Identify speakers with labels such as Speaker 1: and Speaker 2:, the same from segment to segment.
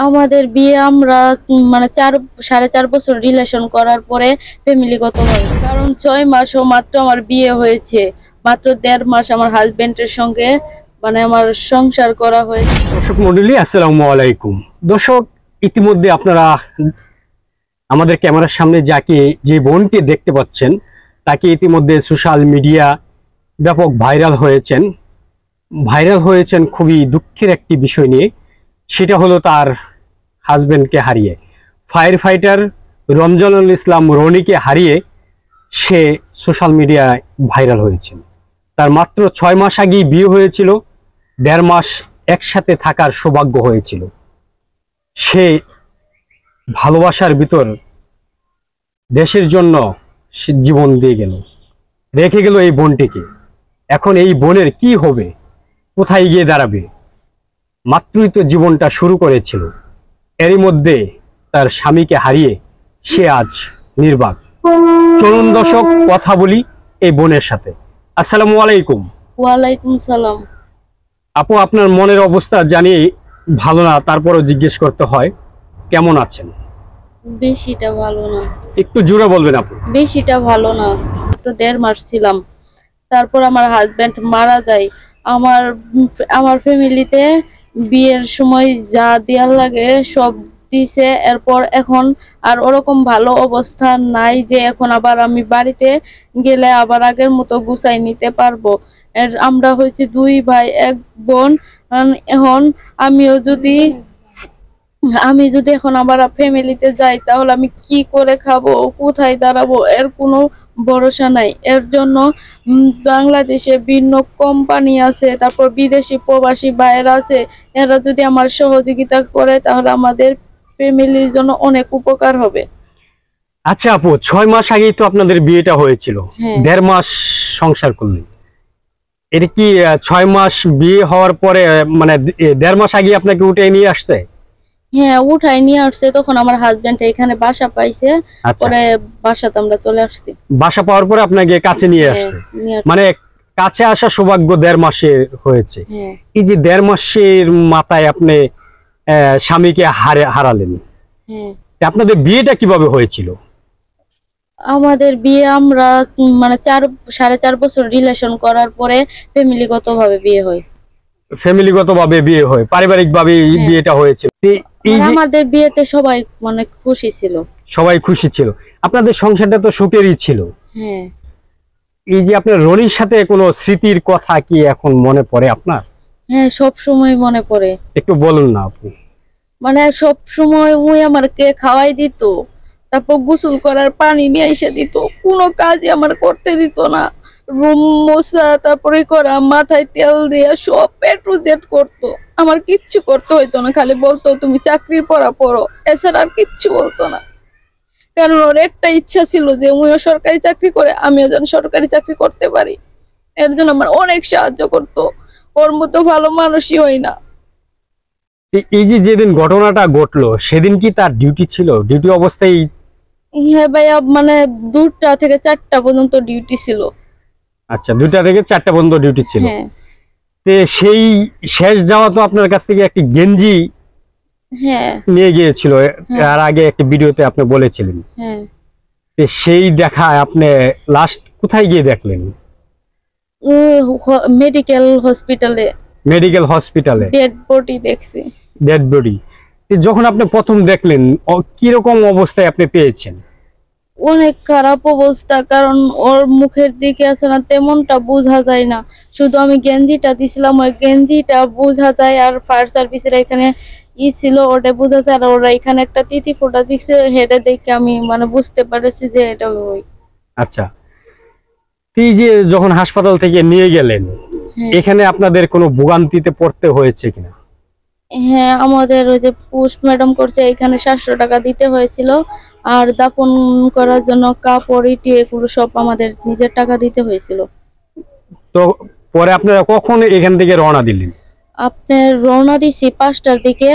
Speaker 1: আমাদের বিয়ে আমরা মানে 4.5 বছর রিলেশন করার পরে ফ্যামিলিগত হয়। কারণ 6 মাসও মাত্র আমার বিয়ে হয়েছে, মাত্র 1.5 মাস আমার হাজবেন্ডের সঙ্গে মানে আমার সংসার করা হয়েছে।
Speaker 2: দর্শক মন্ডলী, আসসালামু আলাইকুম। দর্শক, ইতিমধ্যে আপনারা আমাদের ক্যামেরার সামনে যে বোনকে দেখতে পাচ্ছেন, তাকে ইতিমধ্যে সোশ্যাল মিডিয়া ব্যাপক ভাইরাল হয়েছেন খুবই দুঃখের একটি বিষয় নিয়ে। সেটা হলো তার হাজবেন্ডকে হারিয়ে, ফায়ার ফাইটার রমজানুল ইসলাম রনিকে হারিয়ে সে সোশ্যাল মিডিয়ায় ভাইরাল হয়েছেন। তার মাত্র 6 মাস আগেই বিয়ে হয়েছিল, 1.5 মাস একসাথে থাকার সৌভাগ্য হয়েছিল। সে ভালোবাসার ভিতর দেশের জন্য সে জীবন দিয়ে গেল, রেখে গেল এই বোনটিকে। এখন এই বোনের কি হবে, কোথায় গিয়ে দাঁড়াবে? মাত্রই তো জীবনটা শুরু করেছিল, এরই মধ্যে তার স্বামীকে হারিয়ে সে আজ নির্বাক। চলুন দর্শক, কথা বলি এই বোনের সাথে। আসসালামু আলাইকুম।
Speaker 1: ওয়ালাইকুম সালাম।
Speaker 2: আপু, আপনার মনের অবস্থা জানি ভালো না, তারপরও জিজ্ঞেস করতে হয়, কেমন আছেন?
Speaker 1: বেশিটা ভালো না।
Speaker 2: একটু জোরে বলবেন আপু।
Speaker 1: বেশিটা ভালো না, মাত্র 1.5 মাস ছিলাম, তারপর আমার হাজবেন্ড মারা যায়। আমার আমার ফ্যামিলিতে বিয়ের সময় যা দেওয়ার লাগে সব দিছে। এরপর এখন আর ওরকম ভালো অবস্থা নাই যে এখন আবার আমি বাড়িতে গেলে আবার আগের মতো গুছাই নিতে পারবো। আমরা হয়েছে 2 ভাই 1 বোন। এখন আমি যদি এখন আবার ফ্যামিলিতে যাই তাহলে আমি কি করে খাবো, কোথায় দাঁড়াবো, এর কোনো ভরসা নাই। এর জন্য বাংলাদেশে ভিন্ন কোম্পানি আছে, তারপর বিদেশি প্রবাসী ভাইয়েরা আছে, এরা যদি আমার সহযোগিতা করে তাহলে আমাদের ফ্যামিলির জন্য অনেক উপকার হবে।
Speaker 2: আচ্ছা আপু, 6 মাস আগেই তো আপনাদের বিয়েটা হয়েছিল,
Speaker 1: হ্যাঁ।
Speaker 2: 1.5 মাস সংসার করলেন। এটা কি 6 মাস বিয়ে হওয়ার পরে মানে 1.5 মাস আগে আপনাকে উঠে নিয়ে আসছে?
Speaker 1: হ্যাঁ, উঠাই নিয়ে আসছে। তখন আমার হাজবেন্ড এখানে বাসা পাইছে,
Speaker 2: আচ্ছা,
Speaker 1: পরে বাসাতে আমরা চলে আসছি।
Speaker 2: বাসা পাওয়ার পরে আপনাকে কাছে নিয়ে
Speaker 1: হ্যাঁ,
Speaker 2: আসছে,
Speaker 1: নিয়ে আসছি।
Speaker 2: মানে কাছে আসা সৌভাগ্য 1.5 মাসে হয়েছে।
Speaker 1: হ্যাঁ।
Speaker 2: এই যে 1.5 মাসের মাথায় আপনি স্বামীকে হারালেন,
Speaker 1: হ্যাঁ,
Speaker 2: আপনাদের বিয়েটা কিভাবে হয়েছিল?
Speaker 1: আমাদের বিয়ে আমরা মানে 4.5 বছর রিলেশন করার পরে ফ্যামিলিগত ভাবে বিয়ে হয়।
Speaker 2: ফ্যামিলিগত ভাবে বিয়ে হয়, পারিবারিক ভাবে
Speaker 1: হ্যাঁ।
Speaker 2: বিয়েটা হয়েছিল। এই যে
Speaker 1: আমাদের বিয়েতে সবাই মানে খুশি ছিল।
Speaker 2: সবাই খুশি ছিল, আপনাদের সংসারটা তো সুখেরই ছিল।
Speaker 1: হ্যাঁ।
Speaker 2: এই যে আপনার রনির সাথে কোনো স্মৃতির কথা কি এখন মনে পড়ে আপনার?
Speaker 1: হ্যাঁ, সব সময় মনে পড়ে।
Speaker 2: একটু বলুন না আপনি।
Speaker 1: মানে সব সময় ওই আমাকে খাওয়াই দিত, তারপর গোসল করার পানি নিয়ে এসে দিত, কোনো কাজই আমার করতে দিত না। রুম মোছা, তারপরে করা, মাথায় তেল দিয়ে সব A to Z করতো। আমার কিচ্ছু করতে হইতো না, খালি বলতো তুমি চাকরির পড়া পড়ো, এছাড়া আর কিচ্ছু বলতো না। কারণ ওর একটা ইচ্ছা ছিল যে উনিও সরকারি চাকরি করে, আমিও যেন সরকারি চাকরি করতে পারি। এর জন্য আমার অনেক সাহায্য করতো। ওর মতো ভালো মানুষই হয় না।
Speaker 2: এই যে যেদিন ঘটনাটা ঘটলো সেদিন কি তার ডিউটি ছিল? ডিউটি অবস্থায়?
Speaker 1: হ্যাঁ ভাইয়া, মানে 2টা থেকে 4টা পর্যন্ত ডিউটি ছিল।
Speaker 2: আচ্ছা, 2টা থেকে 4টা পর্যন্ত ডিউটি ছিল।
Speaker 1: হ্যাঁ।
Speaker 2: সেই শেষ যাওয়া তো আপনার কাছ থেকে একটি গেঞ্জি
Speaker 1: হ্যাঁ।
Speaker 2: নিয়ে গিয়েছিল,
Speaker 1: হ্যাঁ।
Speaker 2: আর আগে একটা ভিডিওতে আপনি বলেছিলেন।
Speaker 1: হ্যাঁ।
Speaker 2: সেই দেখায় আপনি লাস্ট কোথায় গিয়ে দেখলেন?
Speaker 1: মেডিকেল হসপিটালে
Speaker 2: মেডিকেল হসপিটালে
Speaker 1: ডেড বডি দেখছি।
Speaker 2: Dead body. যখন আপনি প্রথম দেখলেন কিরকম অবস্থায় আপনি পেয়েছেন?
Speaker 1: অনেক খারাপ অবস্থা, কারণ ওর মুখের দিকে আছে না তেমনটা বোঝা যায় না, শুধু আমি গেঞ্জিটা দিছিলাম, ওই গেঞ্জিটা বোঝা যায়। আর ফায়ার সার্ভিসের এখানে ছিল, ওটা বোঝা যায়। আর ওরা এখানে একটা তিথি ফোঁটা দিচ্ছে, হেডে দেখে আমি মানে বুঝতে পারছি যে এটা ওই।
Speaker 2: আচ্ছা, এই যে যখন হাসপাতাল থেকে নিয়ে গেলেন,
Speaker 1: হ্যাঁ।
Speaker 2: এখানে আপনাদের কোনো ভোগান্তিতে পড়তে হয়েছে কিনা?
Speaker 1: হ্যাঁ, আমাদের ওই যে পোস্টমর্টম করছে, এখানে 700 টাকা দিতে হয়েছিল। আর দাফন করার জন্য কাপড় ইটি এগুলো সব আমাদের নিজের টাকা দিতে হয়েছিল।
Speaker 2: তো পরে আপনারা কখন এখান থেকে রওনা দিলেন?
Speaker 1: আপনার রওনা দিছি 5টার দিকে,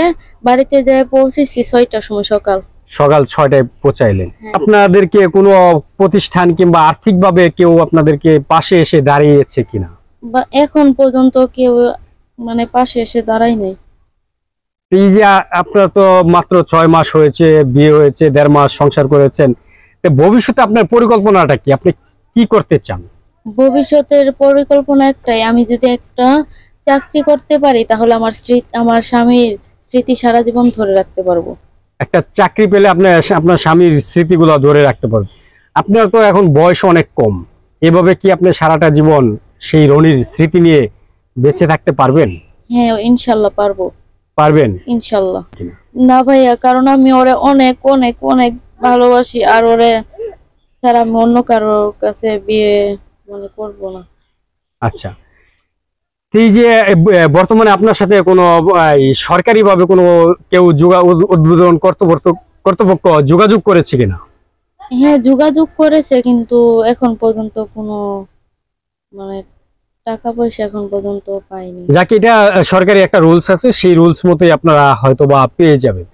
Speaker 1: বাড়িতে যেয়ে পৌঁছেছি 6টার সময় সকাল।
Speaker 2: সকাল 6টায় পৌঁছাইলেন।
Speaker 1: হ্যাঁ।
Speaker 2: আপনাদেরকে কোনো প্রতিষ্ঠান কিংবা আর্থিকভাবে কেউ আপনাদেরকে পাশে এসে দাঁড়িয়েছে কিনা?
Speaker 1: বা এখন পর্যন্ত কেউ মানে পাশে এসে দাঁড়ায় নাই।
Speaker 2: এই যে আপনার তো মাত্র 6 মাস হয়েছে, বিয়ে হয়েছে, 1.5 মাস সংসার করেছেন, তো ভবিষ্যতে আপনার পরিকল্পনাটা কি, আপনি কি করতে চান?
Speaker 1: ভবিষ্যতের পরিকল্পনা একটাই, আমি যদি একটা চাকরি করতে পারি তাহলে আমার স্বামীর স্মৃতি সারা জীবন ধরে রাখতে পারবো।
Speaker 2: একটা চাকরি পেলে আপনি আপনার স্বামীর স্মৃতিগুলো ধরে রাখতে পারবেন। আপনার তো এখন বয়স অনেক কম, এভাবে কি আপনি সারাটা জীবন সেই রনির স্মৃতি নিয়ে বেঁচে থাকতে পারবেন?
Speaker 1: হ্যাঁ, ইনশাল্লাহ পারবো।
Speaker 2: পারবেন?
Speaker 1: ইনশাল্লাহ। না ভাইয়া, কারণ আমি ওরে অনেক অনেক অনেক ভালোবাসি, আর ওরে ছাড়া আমি অন্য কারোর কাছে বিয়ে মনে করবো না।
Speaker 2: আচ্ছা, এই যে বর্তমানে আপনার সাথে কোনো সরকারি ভাবে কোনো কেউ উদ্বোধন কর্তৃপক্ষ যোগাযোগ করেছে কিনা?
Speaker 1: হ্যাঁ, যোগাযোগ করেছে, কিন্তু এখন পর্যন্ত কোনো মানে টাকা পয়সা এখন পর্যন্ত পাইনি।
Speaker 2: যাকে এটা সরকারি একটা রুলস আছে, সেই রুলস মতোই আপনারা হয়তো বা পেয়ে যাবেন।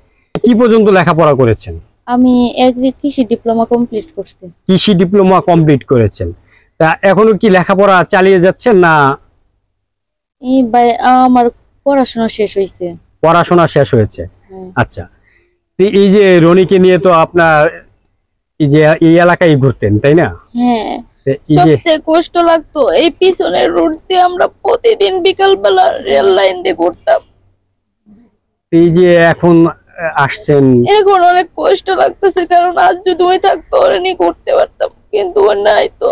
Speaker 2: কি পর্যন্ত লেখাপড়া করেছেন?
Speaker 1: আমি কৃষি ডিপ্লোমা কমপ্লিট করছি।
Speaker 2: কৃষি ডিপ্লোমা কমপ্লিট করেছেন, তা এখনো কি লেখাপড়া চালিয়ে যাচ্ছেন না?
Speaker 1: আমার পড়াশোনা শেষ হয়েছে।
Speaker 2: পড়াশোনা শেষ হয়েছে। আচ্ছা, তো এই যে রনিকে নিয়ে তো আপনার এই যে এই এলাকায় ঘুরতেন, তাই না?
Speaker 1: হ্যাঁ,
Speaker 2: এই যে
Speaker 1: সবচেয়ে কষ্ট লাগতো এই পিছনের রুট দিয়ে আমরা প্রতিদিন বিকাল বেলা রেল লাইন দিয়ে ঘুরতাম।
Speaker 2: এই যে এখন আসছেন,
Speaker 1: এখন অনেক কষ্ট লাগতেছে, কারণ আজ যদি ওই থাকতো ওরে নিয়ে ঘুরতে পারতাম, কিন্তু ও নাই তো।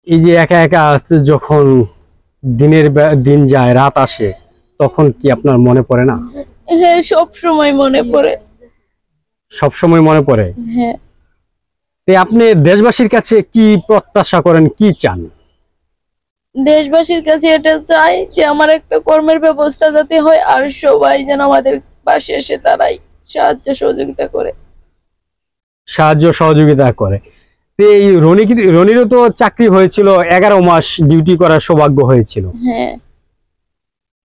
Speaker 2: এই যে একা একা যখন দিন যায়, রাত আসে, তখন কি আপনার মনে পড়ে না?
Speaker 1: হ্যাঁ, সব সময় মনে পড়ে।
Speaker 2: সব সময় মনে পড়ে।
Speaker 1: হ্যাঁ।
Speaker 2: তো আপনি দেশবাসীর কাছে কি প্রত্যাশা করেন, কি চান?
Speaker 1: দেশবাসীর কাছে এটা চাই যে আমার একটা কর্মের ব্যবস্থা যাতে হয়, আর সবাই যেন আমাদের পাশে এসে দাঁড়ায়, সাহায্য সহযোগিতা করে।
Speaker 2: সাহায্য সহযোগিতা করে। তো এই রনিরও তো চাকরি হয়েছিল, 11 মাস ডিউটি করার সৌভাগ্য হয়েছিল।
Speaker 1: হ্যাঁ।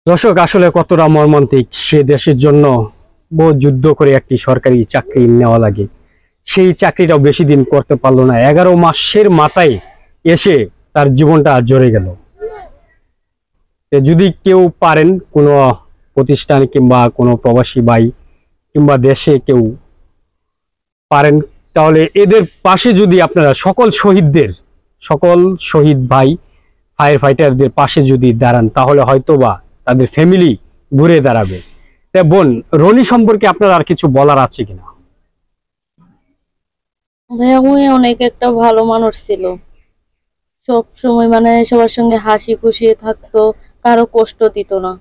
Speaker 2: দর্শক, আসলে কতটা মর্মান্তিক, সে দেশের জন্য বহু যুদ্ধ করে একটি সরকারি চাকরি নেওয়া লাগে, সেই চাকরিটাও বেশি দিন করতে পারলো না, 11 মাসের মাথায় এসে তার জীবনটা জড়ে গেল। যদি কেউ পারেন, কোনো প্রতিষ্ঠান কিংবা কোনো প্রবাসী ভাই কিংবা দেশে কেউ পারেন, তাহলে এদের পাশে যদি আপনারা সকল শহীদ ভাই ফায়ার ফাইটারদের পাশে যদি দাঁড়ান, তাহলে হয়তোবা তাদের ফ্যামিলি ঘুরে দাঁড়াবে। তাই বোন, রনি সম্পর্কে আপনার আর কিছু বলার আছে কিনা?
Speaker 1: ভাইয়া, ওই অনেক একটা ভালো মানুষ ছিল, সব সময় মানে সবার সঙ্গে হাসি খুশি থাকতো, কারো কষ্ট দিত না।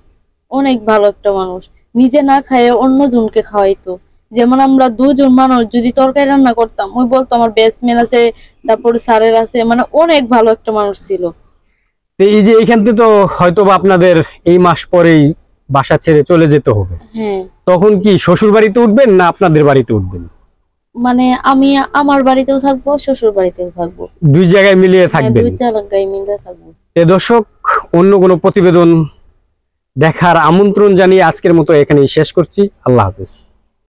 Speaker 1: অনেক ভালো একটা মানুষ, নিজে না খায় অন্য জনকে খাওয়াইতো। যেমন আমরা দুজন মানুষ যদি তরকারি রান্না করতাম, ওই বলতো আমার বেস্টম্যান আছে, তারপর স্যারের আছে, মানে অনেক ভালো একটা মানুষ ছিল।
Speaker 2: এই যে এখান থেকে তো হয়তোবা আপনাদের এই মাস পরেই বাসা ছেড়ে চলে যেতে হবে।
Speaker 1: হ্যাঁ।
Speaker 2: তখন কি শ্বশুর বাড়িতে উঠবেন না আপনাদের বাড়িতে উঠবেন?
Speaker 1: মানে আমি আমার বাড়িতেও থাকবো, শ্বশুর বাড়িতেও থাকবো।
Speaker 2: দুই জায়গায় মিলিয়ে থাকবেন?
Speaker 1: দুই জায়গায় মিলে থাকবো।
Speaker 2: দর্শক, অন্য কোনো প্রতিবেদন দেখার আমন্ত্রণ জানিয়ে আজকের মতো এখানেই শেষ করছি। আল্লাহ হাফেজ।